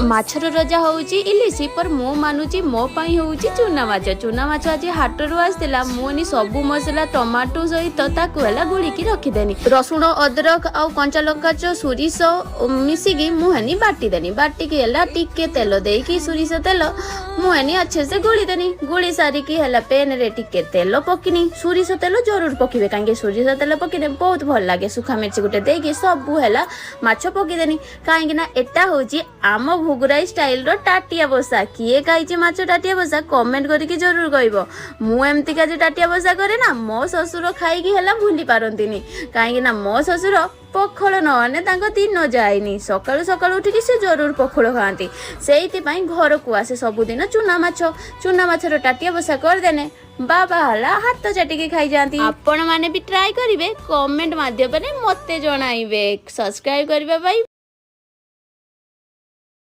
माछर रजा होउची इलिसी पर मो मानुची मो पाई होउची चूना माछ आज हाटरू आसला मुनी सबु मसला टमाटो सहित ताकू हला गुड़िकी रखीदेनी रसुण अदरक आउ कंचा लंका सोरिष मिसिकी मुहनी बाटीदेनी बाटिकी हला टिके तेल देकी सोरिष तेल मुहनी अच्छे से गुड़ीदेनी गुड़ी सारिकी हला पेन रे टिके तेल पकिनी सोरिष तेल जरूर पकिबे कांगे सोरिष तेल पकिने बहुत भल लागे सुखा मिर्ची गुटे देकी सबु हला माछ पकिदेनी कांगे ना एटा होची आम भुगुराई स्टाइल रो टाटिया बसा किए खाई माछ टाटिया बसा कमेंट करके जरूर कहब मुझे टाटिया बसा करे ना मो ससुर खाई है भूली पारती कहीं मो ससुर पखल नने दिन जाए सकालू सकालू उठिक से जरूर पखल खाती से घर को आसे सबुदिन चूना माछर टाटिया बसा करदेने बाबा हला हाथ चाटिकी खाई जाती आपण माने भी ट्राई करिवे कमेंट माध्यम मते जणाइबे सब्सक्राइब करबा भाई।